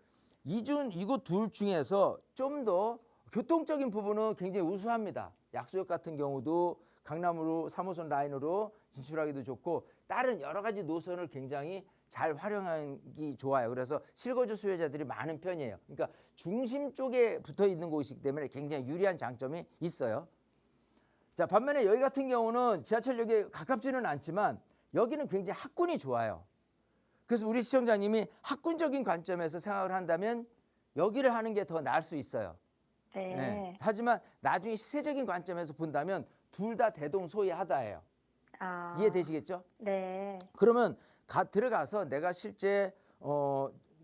이곳 둘 중에서 좀 더 교통적인 부분은 굉장히 우수합니다. 약수역 같은 경우도 강남으로 3호선 라인으로 진출하기도 좋고 다른 여러 가지 노선을 굉장히 잘 활용하기 좋아요. 그래서 실거주 수요자들이 많은 편이에요. 그러니까 중심 쪽에 붙어 있는 곳이기 때문에 굉장히 유리한 장점이 있어요. 자, 반면에 여기 같은 경우는 지하철역에 가깝지는 않지만 여기는 굉장히 학군이 좋아요. 그래서 우리 시청자님이 학군적인 관점에서 생각을 한다면 여기를 하는 게 더 나을 수 있어요. 네. 예. 하지만 나중에 시세적인 관점에서 본다면 둘 다 대동소이하다예요. 아, 이해되시겠죠? 네. 그러면 들어가서 내가 실제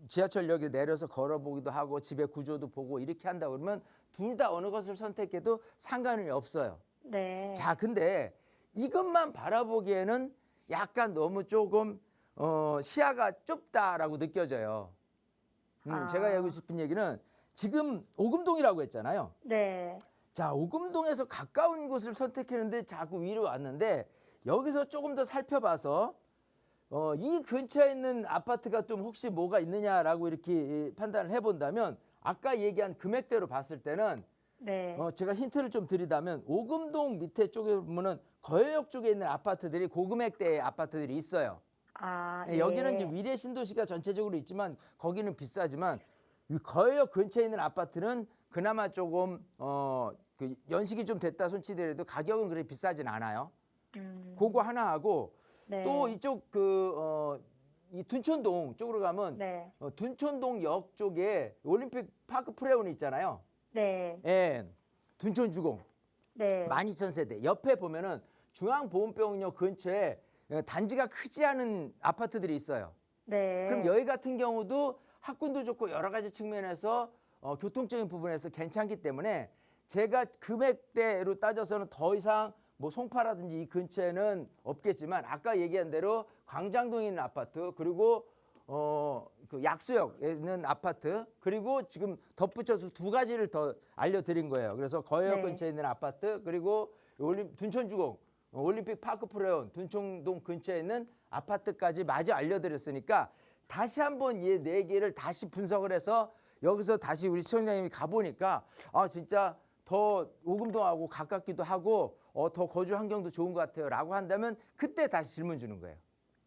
지하철역에 내려서 걸어보기도 하고 집의 구조도 보고 이렇게 한다 그러면 둘 다 어느 것을 선택해도 상관이 없어요. 네. 자, 근데 이것만 바라보기에는 약간 너무 조금 시야가 좁다라고 느껴져요. 아. 제가 하고 싶은 얘기는 지금 오금동이라고 했잖아요. 네. 자, 오금동에서 가까운 곳을 선택했는데 자꾸 위로 왔는데 여기서 조금 더 살펴봐서 이 근처에 있는 아파트가 좀 혹시 뭐가 있느냐라고 이렇게 판단을 해본다면 아까 얘기한 금액대로 봤을 때는 네. 제가 힌트를 좀 드리자면 오금동 밑에 쪽에 보면은 거여역 쪽에 있는 아파트들이 고금액대의 아파트들이 있어요. 아, 예, 여기는 이제 예. 위례 신도시가 전체적으로 있지만 거기는 비싸지만 이 거여역 근처에 있는 아파트는 그나마 조금 그 연식이 좀 됐다 손치더라도 가격은 그렇게 비싸진 않아요. 그거 하나 하고 네. 또 이쪽 이 둔촌동 쪽으로 가면 네. 둔촌동역 쪽에 올림픽 파크 프레온 있잖아요. 네. 예, 둔촌주공 네. 12,000세대 옆에 보면은 중앙보훈병원역 근처에 단지가 크지 않은 아파트들이 있어요. 네. 그럼 여기 같은 경우도 학군도 좋고 여러 가지 측면에서 교통적인 부분에서 괜찮기 때문에 제가 금액대로 따져서는 더 이상 뭐 송파라든지 이 근처에는 없겠지만 아까 얘기한 대로 광장동에 있는 아파트 그리고 그 약수역에 있는 아파트 그리고 지금 덧붙여서 두 가지를 더 알려드린 거예요. 그래서 거여역 네. 근처에 있는 아파트 그리고 둔촌주공 올림픽 파크 프레온 둔촌동 근처에 있는 아파트까지 마저 알려드렸으니까 다시 한번 이 네 개를 다시 분석을 해서 여기서 다시 우리 시청자님이 가보니까 아 진짜 더 오금동하고 가깝기도 하고 더 거주 환경도 좋은 것 같아요 라고 한다면 그때 다시 질문 주는 거예요.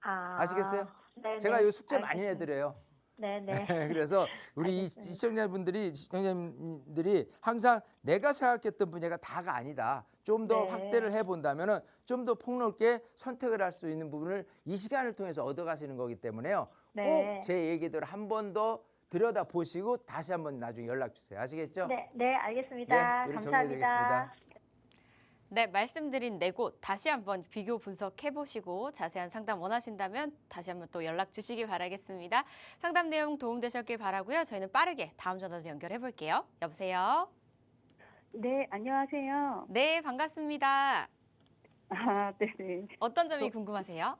아. 아시겠어요? 네. 제가 네. 이 숙제 많이 알겠습니다. 내드려요. 네, 네. 그래서 우리 이 알겠습니다. 시청자님들이 항상 내가 생각했던 분야가 다가 아니다. 좀 더 네. 확대를 해본다면은 좀 더 폭넓게 선택을 할 수 있는 부분을 이 시간을 통해서 얻어가시는 거기 때문에요. 네. 꼭 제 얘기들을 한 번 더 들여다 보시고 다시 한번 나중에 연락 주세요. 아시겠죠? 네, 네, 알겠습니다. 네, 우리 감사합니다. 정리해드리겠습니다. 네, 말씀드린 네 곳 다시 한번 비교 분석해 보시고 자세한 상담 원하신다면 다시 한번 또 연락 주시기 바라겠습니다. 상담 내용 도움되셨길 바라고요. 저희는 빠르게 다음 전화로 연결해 볼게요. 여보세요? 네, 안녕하세요. 네, 반갑습니다. 아, 네네. 어떤 점이 궁금하세요?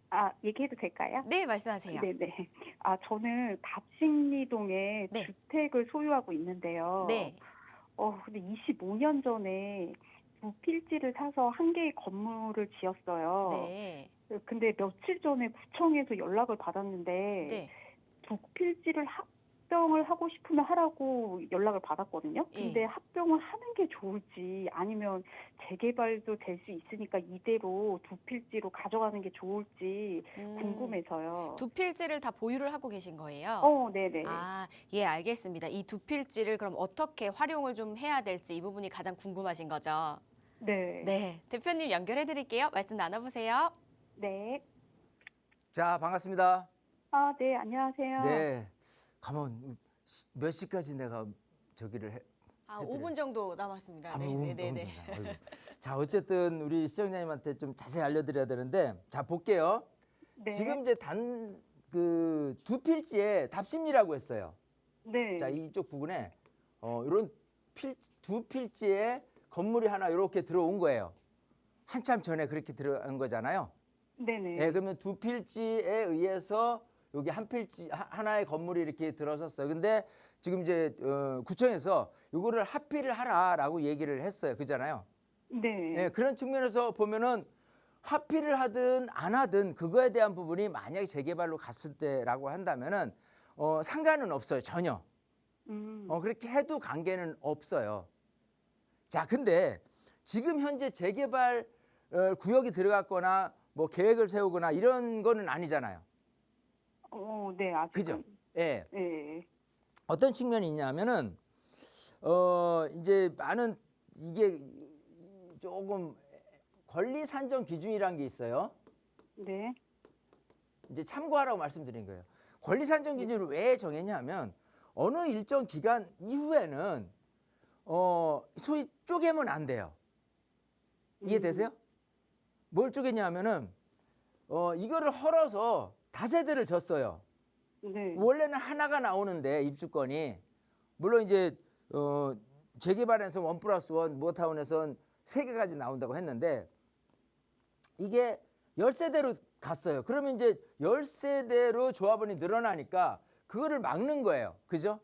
아, 얘기해도 될까요? 네, 말씀하세요. 네네. 아, 저는 답신리동에 네. 주택을 소유하고 있는데요. 네. 근데 25년 전에 두 필지를 사서 한 개의 건물을 지었어요. 네. 근데 며칠 전에 구청에서 연락을 받았는데 네. 두 필지를 합병을 하고 싶으면 하라고 연락을 받았거든요. 근데 예. 합병을 하는 게 좋을지 아니면 재개발도 될 수 있으니까 이대로 두 필지로 가져가는 게 좋을지 궁금해서요. 두 필지를 다 보유를 하고 계신 거예요? 네네. 아, 예, 알겠습니다. 이 두 필지를 그럼 어떻게 활용을 좀 해야 될지 이 부분이 가장 궁금하신 거죠? 네. 네, 대표님 연결해 드릴게요. 말씀 나눠보세요. 네. 자, 반갑습니다. 아, 네, 안녕하세요. 네. 가만 몇 시까지 내가 저기를 해? 아, 해드려요. 5분 정도 남았습니다. 아, 네, 너무 네, 네, 네. 좋다. 아이고. 자, 어쨌든 우리 시청자님한테 좀 자세히 알려드려야 되는데, 자 볼게요. 네. 지금 이제 그 두 필지에 답심리라고 했어요. 네. 자, 이쪽 부분에 이런 두 필지에 건물이 하나 이렇게 들어온 거예요. 한참 전에 그렇게 들어간 거잖아요. 네네. 네, 그러면 두 필지에 의해서 여기 한 필지 하나의 건물이 이렇게 들어섰어요. 근데 지금 이제 구청에서 이거를 합의를 하라라고 얘기를 했어요. 그잖아요. 네. 네, 그런 측면에서 보면은 합의를 하든 안 하든 그거에 대한 부분이 만약에 재개발로 갔을 때라고 한다면은 상관은 없어요. 전혀. 그렇게 해도 관계는 없어요. 자, 근데 지금 현재 재개발 구역이 들어갔거나 뭐 계획을 세우거나 이런 거는 아니잖아요. 네, 아직은. 그죠? 예. 예. 어떤 측면이 있냐면은 이제 많은 이게 조금 권리 산정 기준이라는 게 있어요. 네. 이제 참고하라고 말씀드린 거예요. 권리 산정 기준을 왜 정했냐면 어느 일정 기간 이후에는 소위 쪼개면 안 돼요. 이해되세요? 뭘 쪼개냐면은 이거를 헐어서 다세대를 졌어요. 네. 원래는 하나가 나오는데 입주권이 물론 이제 재개발에서 1+1 모타운에선 3개까지 나온다고 했는데 이게 10세대로 갔어요. 그러면 이제 10세대로 조합원이 늘어나니까 그거를 막는 거예요. 그죠?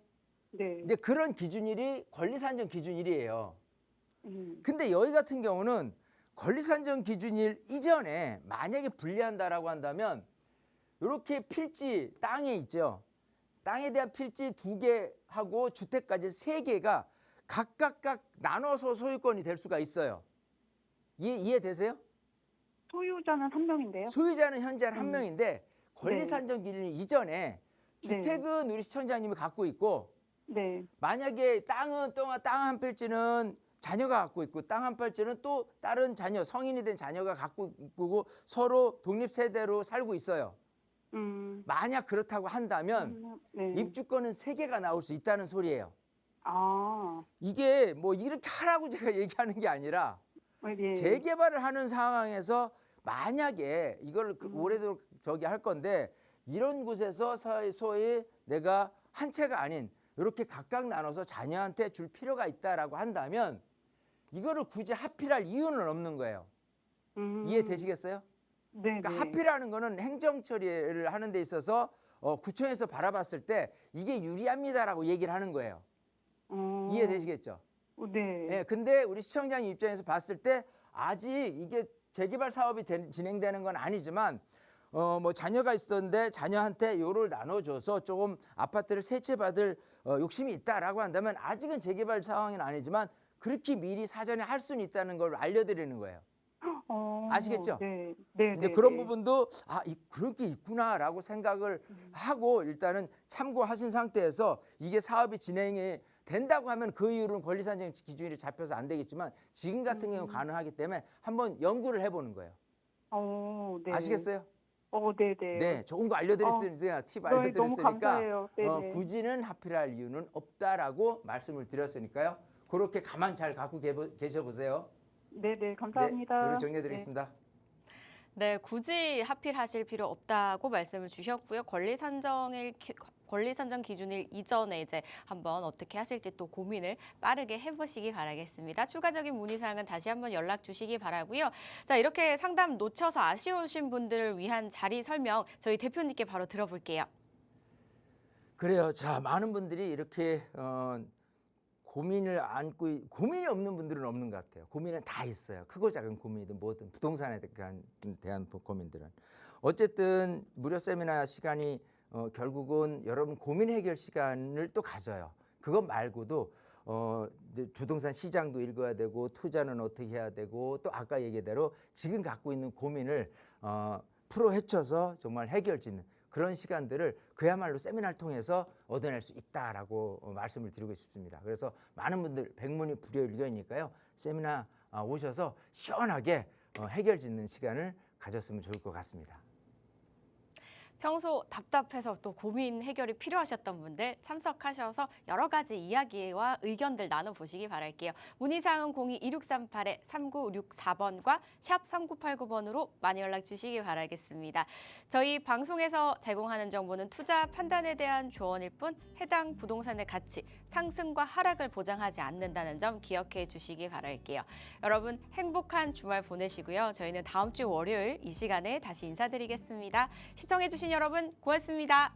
네. 이제 그런 기준일이 권리산정 기준일이에요. 음. 근데 여기 같은 경우는 권리산정 기준일 이전에 만약에 분리한다라고 한다면 이렇게 필지 땅에 있죠. 땅에 대한 필지 2개하고 주택까지 3개가 각각 나눠서 소유권이 될 수가 있어요. 이해되세요? 소유자는 1명인데요. 소유자는 현재 한 명인데 권리산정 기준 이전에 주택은 우리 시청자님이 갖고 있고 네. 만약에 땅 한 필지는 자녀가 갖고 있고 땅 한 필지는 또 다른 자녀 성인이 된 자녀가 갖고 있고 서로 독립 세대로 살고 있어요. 만약 그렇다고 한다면 네. 입주권은 3개가 나올 수 있다는 소리예요. 아. 이게 뭐 이렇게 하라고 제가 얘기하는 게 아니라 네. 재개발을 하는 상황에서 만약에 이걸 올해도 저기 할 건데 이런 곳에서 소위 내가 한 채가 아닌 이렇게 각각 나눠서 자녀한테 줄 필요가 있다라고 한다면 이거를 굳이 합의할 이유는 없는 거예요. 이해되시겠어요? 네. 그러니까 합의라는 거는 행정 처리를 하는 데 있어서 구청에서 바라봤을 때 이게 유리합니다라고 얘기를 하는 거예요. 이해되시겠죠? 네. 예, 근데 우리 시청자님 입장에서 봤을 때 아직 이게 재개발 사업이 진행되는 건 아니지만 뭐 자녀가 있었는데 자녀한테 요를 나눠줘서 조금 아파트를 세채받을 욕심이 있다라고 한다면 아직은 재개발 상황은 아니지만 그렇게 미리 사전에 할 수는 있다는 걸 알려드리는 거예요. 아시겠죠? 네. 네. 이제 네, 그런 네. 부분도 그런 게 있구나라고 생각을 하고 일단은 참고하신 상태에서 이게 사업이 진행이 된다고 하면 그 이후로는 권리산정 기준이 잡혀서 안 되겠지만 지금 같은 경우는 가능하기 때문에 한번 연구를 해보는 거예요. 네. 아시겠어요? 네, 네. 네, 좋은 거 알려드렸으니까 팁 너무 알려드렸으니까 감사해요. 네, 네. 굳이는 합의할 이유는 없다라고 말씀을 드렸으니까요. 그렇게 가만 잘 갖고 계셔 보세요. 네, 네. 감사합니다. 그리고 정리해드리겠습니다. 네, 굳이 하필하실 필요 없다고 말씀을 주셨고요. 권리 산정 기준일 이전에 이제 한번 어떻게 하실지 또 고민을 빠르게 해보시기 바라겠습니다. 추가적인 문의사항은 다시 한번 연락 주시기 바라고요. 자, 이렇게 상담 놓쳐서 아쉬우신 분들을 위한 자리 설명 저희 대표님께 바로 들어볼게요. 그래요. 자, 많은 분들이 이렇게 고민이 없는 분들은 없는 것 같아요. 고민은 다 있어요. 크고 작은 고민이든 뭐든 부동산에 대한 고민들은. 어쨌든 무료 세미나 시간이 결국은 여러분 고민 해결 시간을 또 가져요. 그것 말고도 이제 부동산 시장도 읽어야 되고 투자는 어떻게 해야 되고 또 아까 얘기대로 지금 갖고 있는 고민을 풀어 헤쳐서 정말 해결 짓는 그런 시간들을 그야말로 세미나를 통해서 얻어낼 수 있다라고 말씀을 드리고 싶습니다. 그래서 많은 분들 백문이 불여일견이니까요. 세미나 오셔서 시원하게 해결 짓는 시간을 가졌으면 좋을 것 같습니다. 평소 답답해서 또 고민 해결이 필요하셨던 분들 참석하셔서 여러 가지 이야기와 의견들 나눠보시기 바랄게요. 문의사항은 02-2638-3964번과 샵 3989번으로 많이 연락 주시기 바라겠습니다. 저희 방송에서 제공하는 정보는 투자 판단에 대한 조언일 뿐 해당 부동산의 가치, 상승과 하락을 보장하지 않는다는 점 기억해 주시기 바랄게요. 여러분 행복한 주말 보내시고요. 저희는 다음 주 월요일 이 시간에 다시 인사드리겠습니다. 시청해 주신 여러분 고맙습니다.